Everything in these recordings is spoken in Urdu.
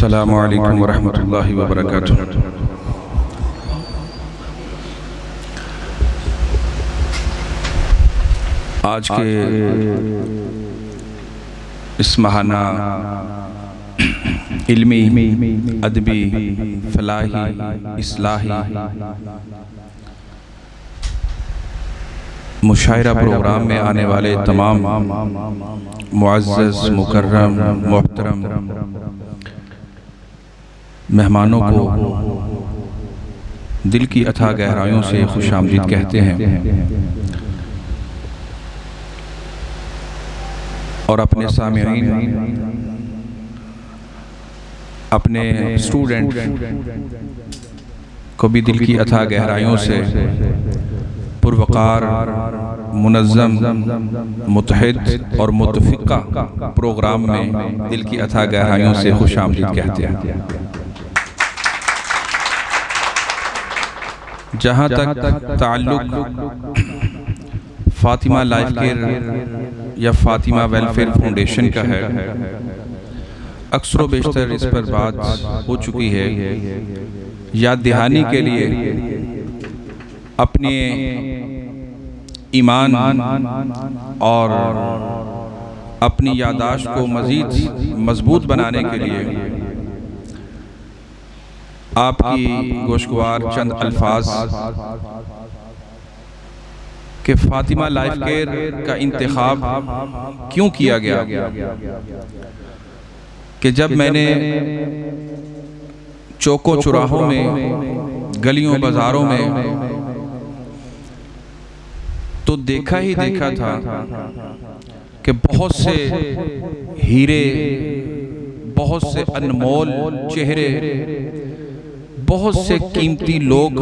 السلام علیکم ورحمۃ اللہ وبرکاتہ۔ آج کے اس ماہانہ علمی، ادبی، فلاحی، اصلاحی مشاعرہ پروگرام میں آنے والے تمام معزز، مکرم، محترم مہمانوں کو دل کی اتھا گہرائیوں سے خوش آمدید کہتے ہیں اور اپنے سامعین، اپنے اسٹوڈنٹ کو بھی دل کی اتھا گہرائیوں سے پروقار، منظم، متحد اور متفقہ پروگرام میں دل کی اتھا گہرائیوں سے خوش آمدید کہتے ہیں۔ جہاں تک تعلق فاطمہ لائف کیئر یا فاطمہ ویلفیئر فاؤنڈیشن کا ہے، اکثر و بیشتر اس پر بات ہو چکی ہے۔ یاد دہانی کے لیے اپنے ایمان اور اپنی یادداشت کو مزید مضبوط بنانے کے لیے آپ کی گوشگوار چند الفاظ کہ فاطمہ لائف کیئر کا انتخاب کیوں کیا گیا، کہ جب میں نے چوکوں چراہوں میں، گلیوں بازاروں میں تو دیکھا ہی دیکھا تھا کہ بہت سے ہیرے، بہت سے انمول چہرے، بہت سے قیمتی لوگ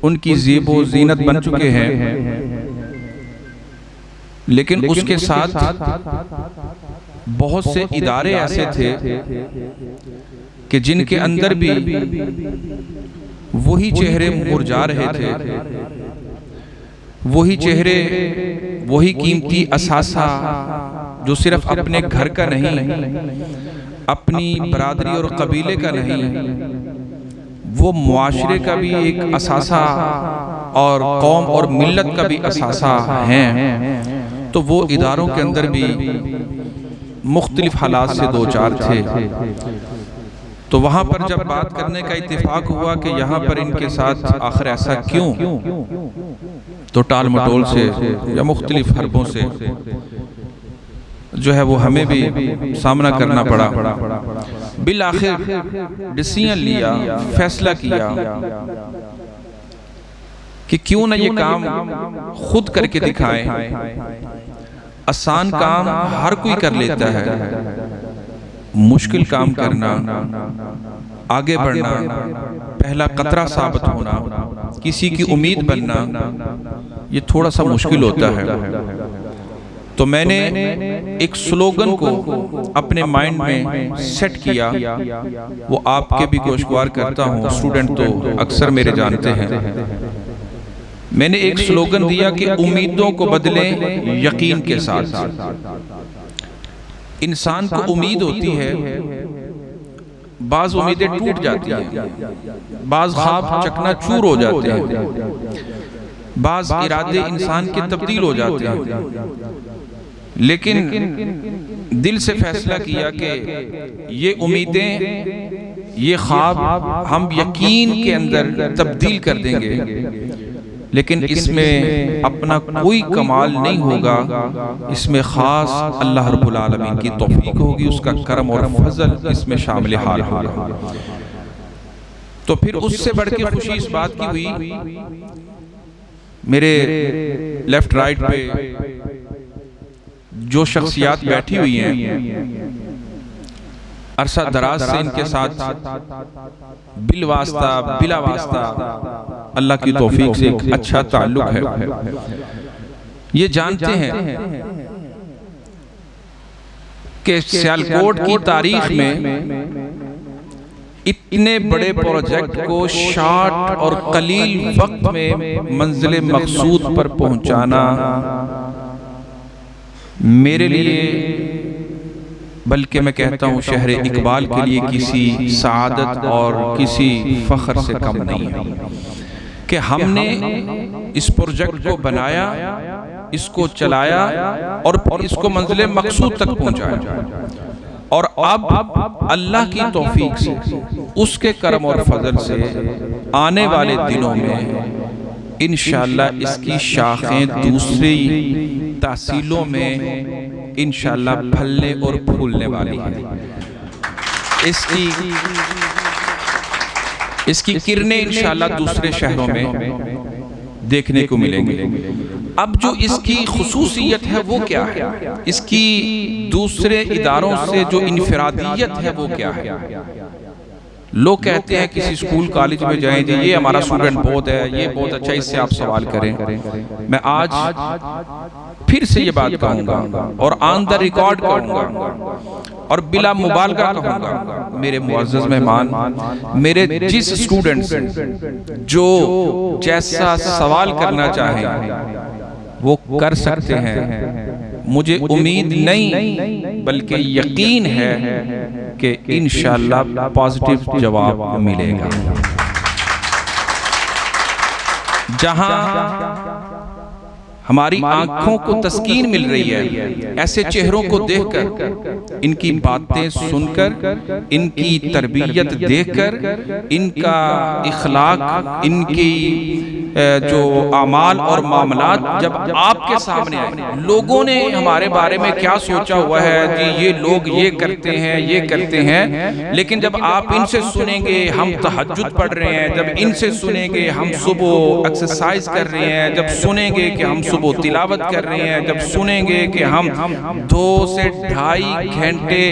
ان کی زیب و زینت بن چکے ہیں، لیکن اس کے ساتھ بہت سے ادارے ایسے تھے کہ جن کے اندر بھی وہی چہرے مرجھا رہے تھے، وہی چہرے، وہی قیمتی اثاثہ جو صرف اپنے گھر کا نہیں، اپنی برادری اور قبیلے کا نہیں، وہ معاشرے کا بھی ایک اثاثہ اور قوم اور ملت کا بھی اثاثہ ہیں، تو وہ اداروں کے اندر بھی مختلف حالات سے دوچار تھے۔ تو وہاں پر جب بات کرنے کا اتفاق ہوا کہ یہاں پر ان کے ساتھ آخر ایسا کیوں، تو ٹال مٹول سے یا مختلف حربوں سے جو ہے وہ ہمیں بھی سامنا کرنا پڑا۔ بالآخر ڈیسیژن لیا، فیصلہ کیا کہ کیوں نہ یہ کام خود کر کے دکھائیں۔ آسان کام ہر کوئی کر لیتا ہے، مشکل کام کرنا، آگے بڑھنا، پہلا قطرہ ثابت ہونا، کسی کی امید بننا، یہ تھوڑا سا مشکل ہوتا ہے۔ تو میں نے ایک سلوگن کو اپنے مائنڈ میں سیٹ کیا، وہ آپ کے بھی گوشگوار کرتا ہوں، اسٹوڈنٹ تو اکثر میرے جانتے ہیں۔ میں نے ایک سلوگن دیا کہ امیدوں کو بدلیں یقین کے ساتھ۔ انسان کو امید ہوتی ہے، بعض امیدیں ٹوٹ جاتی ہیں، بعض خواب چکنا چور ہو جاتے ہیں، بعض ارادے انسان کے تبدیل ہو جاتے ہیں، لیکن دل سے فیصلہ کیا کہ یہ امیدیں، یہ خواب ہم یقین کے اندر تبدیل کر دیں گے، لیکن اس میں اپنا کوئی کمال نہیں ہوگا، اس میں خاص اللہ رب العالمین کی توفیق ہوگی، اس کا کرم اور فضل اس میں شامل حال ہوگا۔ تو پھر اس سے بڑھ کے خوشی اس بات کی ہوئی، میرے لیفٹ رائٹ پہ جو شخصیات بیٹھی ہوئی ہیں، عرصہ دراز سے ان کے ساتھ بالواسطہ بلا واسطہ اللہ کی توفیق سے ایک اچھا تعلق ہے، یہ جانتے ہیں کہ سیالکوٹ کی تاریخ میں اتنے بڑے پروجیکٹ کو شارٹ اور قلیل وقت میں منزل مقصود پر پہنچانا میرے لیے بلکہ میں کہتا ہوں شہر اقبال کے لیے کسی سعادت اور کسی فخر سے کم نہیں ہے کہ ہم نے اس پروجیکٹ کو بنایا، اس کو چلایا اور پھر اس کو منزل مقصود تک پہنچایا، اور اب اللہ کی توفیق سے، اس کے کرم اور فضل سے آنے والے دنوں میں انشاءاللہ اس کی شاخیں دوسری تحصیلوں میں انشاءاللہ پھلنے اور پھولنے والی ہیں، اس کی کرنیں انشاءاللہ دوسرے شہروں میں دیکھنے کو ملیں گے۔ اب جو اس کی خصوصیت ہے وہ کیا ہے، اس کی دوسرے اداروں سے جو انفرادیت ہے وہ کیا ہے؟ لوگ کہتے ہیں کسی اسکول کالج میں جائیں جی یہ ہمارا اسٹوڈنٹ بہت ہے، یہ بہت اچھا، اس سے آپ سوال کریں۔ میں آج پھر سے یہ بات کہوں گا اور آن دا ریکارڈ کہوں گا اور بلا مبالغہ کہوں گا، میرے معزز مہمان، میرے جس اسٹوڈنٹ سے جو جیسا سوال کرنا چاہیں وہ کر سکتے ہیں، مجھے امید نہیں بلکہ یقین ہے کہ انشاءاللہ پازیٹیو جواب ملے گا۔ جہاں ہماری آنکھوں کو تسکین مل رہی ہے ایسے چہروں کو دیکھ کر، ان کی باتیں سن کر، ان کی تربیت دیکھ کر، ان کا اخلاق، ان کی جو اعمال اور معاملات جب آپ کے سامنے آئے، لوگوں نے ہمارے بارے میں کیا سوچا ہوا ہے جی یہ لوگ یہ کرتے ہیں یہ کرتے ہیں، لیکن جب آپ ان سے سنیں گے ہم تہجد پڑھ رہے ہیں، جب ان سے سنیں گے ہم صبح ایکسرسائز کر رہے ہیں، جب سنیں گے کہ ہم صبح تلاوت کر رہے ہیں، جب سنیں گے کہ ہم 2 سے 2.5 گھنٹے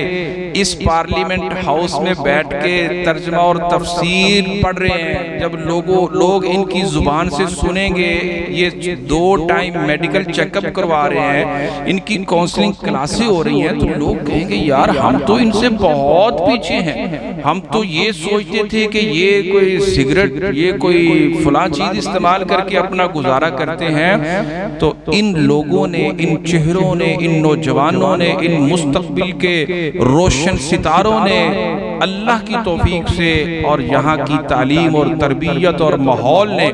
اس پارلیمنٹ ہاؤس میں بیٹھ کے ترجمہ اور تفسیر پڑھ رہے ہیں، جب لوگ ان کی زبان سے سنیں گے یہ 2 ٹائم میڈیکل چیک اپ کروا رہے ہیں، ان کی کونسلنگ کلاسیں ہو رہی ہیں، تو لوگ کہیں گے یار ہم تو ان سے بہت پیچھے ہیں، ہم تو یہ سوچتے تھے کہ یہ کوئی سگریٹ، یہ کوئی فلاں چیز استعمال کر کے اپنا گزارا کرتے ہیں۔ تو ان لوگوں نے، ان چہروں نے، ان نوجوانوں نے، ان مستقبل کے روشن ستاروں نے اللہ کی توفیق سے اور یہاں کی تعلیم اور تربیت اور ماحول نے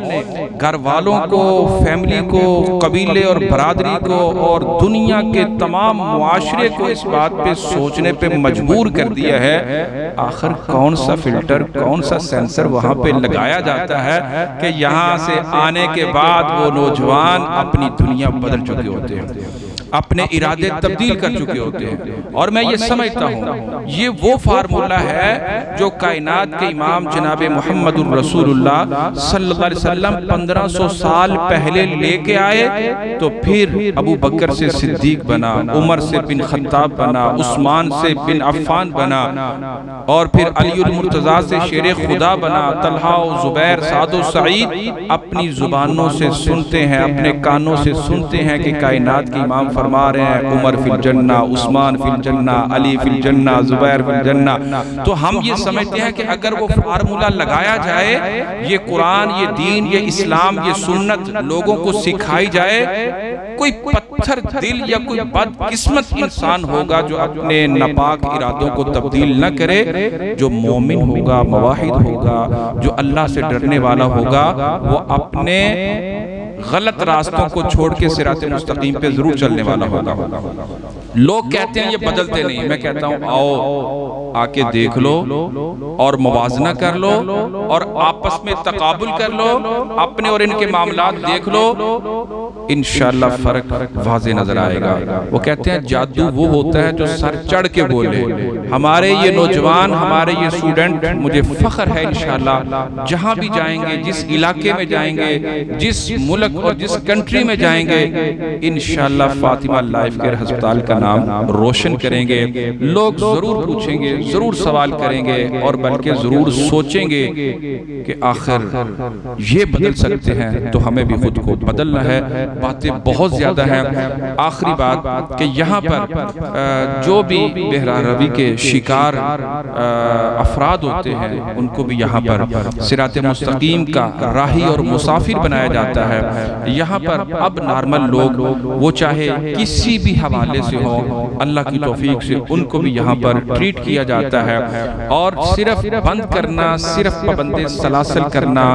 گھر والوں کو، فیملی کو، قبیلے اور برادری کو اور دنیا کے تمام معاشرے کو اس بات پہ سوچنے پہ مجبور کر دیا ہے آخر کون سا فلٹر، کون سا سینسر وہاں پہ لگایا جاتا ہے کہ یہاں سے آنے کے بعد وہ نوجوان اپنی دنیا بدل چکے ہوتے ہیں، اپنے ارادے تبدیل کر چکے ہوتے ہیں۔ اور میں یہ سمجھتا ہوں یہ وہ فارمولہ ہے جو کائنات کے امام جناب محمد الرسول اللہ صلی اللہ علیہ وسلم 1500 سال پہلے لے کے آئے، تو پھر ابو بکر سے صدیق بنا، عمر سے بن خطاب بنا، عثمان سے بن عفان بنا، اور پھر علی المرتضیٰ سے شیر خدا بنا، طلحہ و زبیر، سعد و سعید اپنی زبانوں سے سنتے ہیں، اپنے کانوں سے سنتے ہیں کہ کائنات کے امام فرما رہے ہیں عمر فی الجنہ، عثمان فی الجنہ، علی فی الجنہ، زبیر فی الجنہ۔ تو ہم یہ سمجھتے ہیں کہ اگر وہ فارمولہ لگایا جائے، یہ قرآن، یہ دین، یہ اسلام، یہ سنت لوگوں کو سکھائی جائے، کوئی پتھر دل یا کوئی بد قسمت انسان ہوگا جو اپنے ناپاک ارادوں کو تبدیل نہ کرے، جو مومن ہوگا، موحد ہوگا، جو اللہ سے ڈرنے والا ہوگا، وہ اپنے غلط راستوں کو چھوڑ کے صراط مستقیم پہ ضرور چلنے والا ہوگا۔ لوگ کہتے ہیں یہ بدلتے نہیں، میں کہتا ہوں آؤ آ کے دیکھ لو اور موازنہ کر لو اور آپس میں تقابل کر لو، اپنے اور ان کے معاملات دیکھ لو، انشاءاللہ فرق واضح نظر آئے گا۔ وہ کہتے ہیں جادو وہ ہوتا ہے جو سر چڑھ کے بولے۔ ہمارے یہ نوجوان، ہمارے یہ اسٹوڈنٹ، مجھے فخر ہے انشاءاللہ جہاں بھی جائیں گے، جس علاقے میں جائیں گے، جس ملک اور جس کنٹری میں جائیں گے، انشاءاللہ فاطمہ لائف کیئر ہسپتال کا نام روشن کریں گے۔ لوگ ضرور پوچھیں گے، ضرور سوال کریں گے اور بلکہ ضرور سوچیں گے کہ آخر یہ بدل سکتے ہیں تو ہمیں بھی خود کو بدلنا ہے۔ باتیں بہت زیادہ ہیں. آخری بات کہ یہاں پر جو بھی بحرہ روی کے شکار افراد ہوتے ہیں ان کو بھی یہاں پر صراط مستقیم کا راہی اور مسافر بنایا جاتا ہے. یہاں پر اب نارمل لوگ وہ چاہے کسی بھی حوالے سے ہو, اللہ کی توفیق سے ان کو بھی یہاں پر ٹریٹ کیا جاتا ہے. اور صرف بند کرنا, صرف پابند سلاسل کرنا,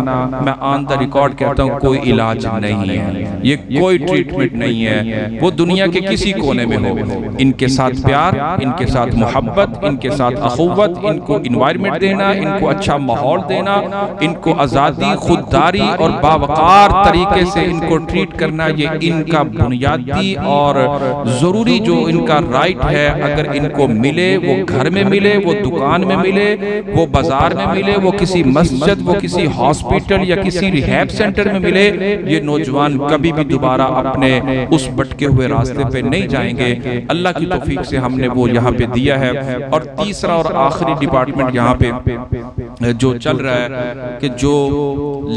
میں آن دا ریکارڈ کہتا ہوں کوئی علاج نہیں ہے, یہ کوئی ٹریٹمنٹ نہیں ہے. وہ دنیا کے کسی کونے میں ہو, ان کے ساتھ پیار, ان کے ساتھ محبت, ان کے ساتھ اخوت, ان کو انوائرمنٹ دینا, ان کو اچھا ماحول دینا, ان کو آزادی, خودداری اور باوقار طریقے سے ان کو ٹریٹ کرنا, یہ ان کا بنیادی اور ضروری جو ان کا رائٹ ہے. اگر ان کو ملے, وہ گھر میں ملے, وہ دکان میں ملے, وہ بازار میں ملے, وہ کسی مسجد, وہ کسی ہاسپیٹل یا کسی ریہیب سینٹر میں ملے, یہ نوجوان کبھی بھی دوبارہ اپنے اس بھٹکے ہوئے راستے پہ نہیں جائیں گے. اللہ کی توفیق سے ہم نے وہ یہاں پہ دیا ہے. اور تیسرا اور آخری ڈپارٹمنٹ یہاں پہ جو چل رہا ہے کہ جو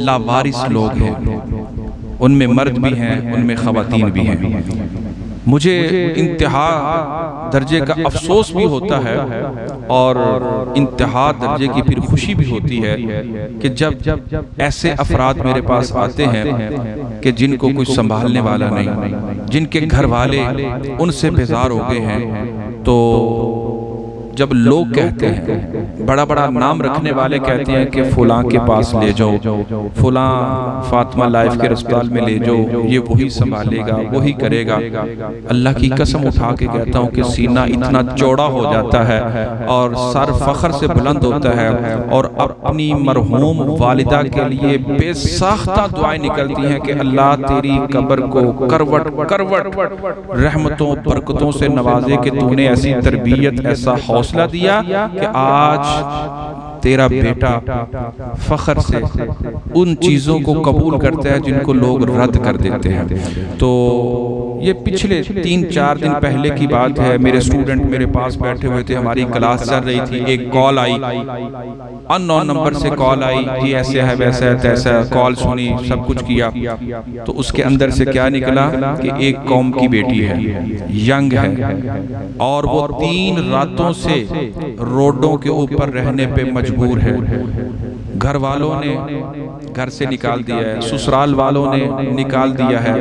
لاوارث لوگ ہیں, ان میں مرد بھی ہیں, ان میں خواتین بھی ہیں. مجھے انتہا درجے کا افسوس بھی ہوتا ہے اور انتہا درجے کی پھر خوشی بھی ہوتی ہے کہ جب ایسے افراد میرے پاس آتے ہیں کہ جن کو کوئی سنبھالنے والا نہیں, جن کے گھر والے ان سے بیزار ہو گئے ہیں. تو جب لوگ کہتے ہیں, بڑا بڑا نام رکھنے والے کہتے ہیں کہ فلاں کے پاس لے جاؤ, فلاں فاطمہ لائف کے اسپتال میں لے جاؤ, یہ وہی سنبھالے گا, وہی کرے گا. اللہ کی قسم اٹھا کے کہتا ہوں کہ سینہ اتنا چوڑا ہو جاتا ہے اور سر فخر سے بلند ہوتا ہے, اور اپنی مرحوم والدہ کے لیے بے ساختہ دعائیں نکلتی ہیں کہ اللہ تیری قبر کو کروٹ کروٹ رحمتوں برکتوں سے نوازے, کہ تو نے ایسی تربیت, ایسا حوصلہ دیا کہ آج تیرا بیٹا فخر سے ان چیزوں کو قبول کرتا ہے جن کو لوگ رد کر دیتے ہیں. تو یہ پچھلے 3-4 دن پہلے کی بات ہے, میرے اسٹوڈنٹ میرے پاس بیٹھے ہوئے تھے, ہماری کلاس چل رہی تھی, ایک کال آئی, ان نون نمبر سے کال آئی, جی ایسے ہے ویسا ہے تیسا ہے. کال سنی, سب کچھ کیا, تو اس کے اندر سے کیا نکلا کہ ایک قوم کی بیٹی ہے, ینگ ہے, اور وہ 3 راتوں سے روڈوں کے اوپر رہنے پہ مجبور ہے. گھر والوں نے گھر سے نکال دیا ہے, سسرال والوں نے نکال دیا ہے,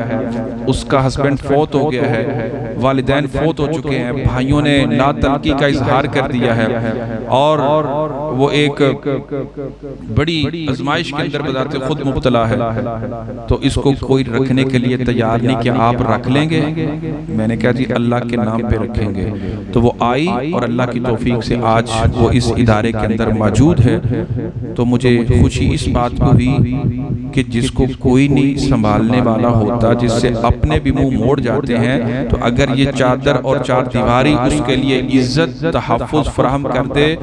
اس کا ہسبینڈ فوت ہو گیا ہے, والدین فوت ہو چکے ہیں, بھائیوں نے لا تلقی کا اظہار کر دیا ہے, اور وہ ایک بڑی آزمائش کے اندر بذات خود مبتلا ہے. تو اس کو کوئی رکھنے کے لیے تیار نہیں کہ آپ رکھ لیں گے. میں نے کہا جی اللہ کے نام پہ رکھیں گے. تو وہ آئی اور اللہ کی توفیق سے آج وہ اس ادارے کے اندر موجود ہے. تو مجھے خوشی اس بات کو ہوئی کہ جس کو کوئی نہیں سنبھالنے والا ہوتا, جس سے اپنے بھی منہ موڑ جاتے ہیں, تو اگر یہ چادر اور چار دیواری اس کے لیے عزت تحفظ فراہم کر دے,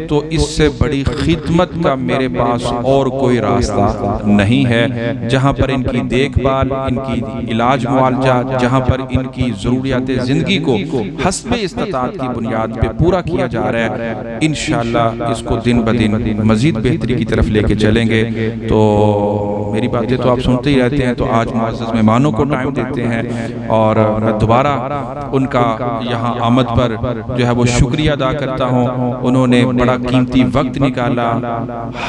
تو اس سے بڑی خدمت کا میرے پاس اور کوئی راستہ نہیں ہے. جہاں پر ان کی دیکھ بھال, ان کی علاج معالجہ, جہاں پر ان کی ضروریات زندگی کو حسب استطاعت کی بنیاد پہ پورا کیا جا رہا ہے, انشاءاللہ اس کو دن بدن مزید بہتری کی طرف لے کے چلیں گے. تو میری باتیں تو آپ سنتے ہی رہتے ہیں, تو آج معزز مہمانوں کو ٹائم دیتے ہیں, اور میں دوبارہ ان کا یہاں آمد پر جو ہے وہ شکریہ ادا کرتا ہوں. انہوں نے بڑا قیمتی وقت نکالا.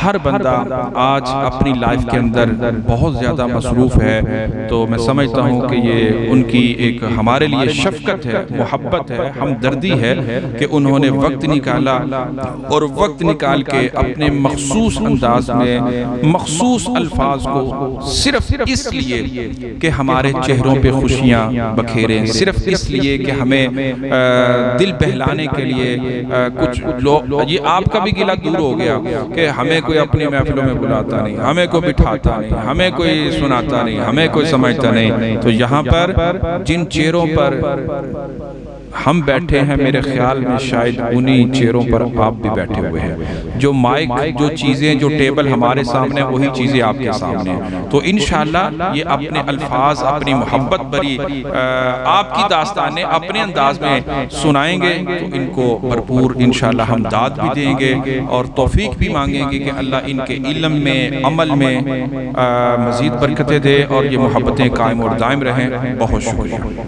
ہر بندہ آج اپنی لائف کے اندر بہت زیادہ مصروف ہے, تو میں سمجھتا ہوں کہ یہ ان کی ایک ہمارے لیے شفقت ہے, محبت ہے, ہمدردی ہے کہ انہوں نے وقت نکالا, اور وقت نکال کے اپنے مخصوص انداز میں مخصوص الفاظ کو صرف اس لیے کہ ہمارے چہروں پہ خوشیاں بکھیریں, صرف اس لیے کہ ہمیں دل بہلانے کے لیے کچھ لوگ, یہ آپ کا بھی گلہ دور ہو گیا کہ ہمیں کوئی اپنی محفلوں میں بلاتا نہیں, ہمیں کوئی بٹھاتا نہیں, ہمیں کوئی سناتا نہیں, ہمیں کوئی سمجھتا نہیں. تو یہاں پر جن چہروں پر ہم بیٹھے ہیں، میرے خیال میں شاید انہی چیئروں پر آپ بھی بیٹھے ہوئے ہیں، جو مائک، جو چیزیں، جو ٹیبل ہمارے سامنے، وہی چیزیں آپ کے سامنے ہیں۔ تو انشاءاللہ یہ اپنے الفاظ، اپنی محبت بری آپ کی داستانیں اپنے انداز میں سنائیں گے، تو ان کو بھرپور انشاءاللہ ہم داد بھی دیں گے اور توفیق بھی مانگیں گے کہ اللہ ان کے علم میں، عمل میں مزید برکتیں دے اور یہ محبتیں قائم اور دائم رہیں۔ بہت شکریہ۔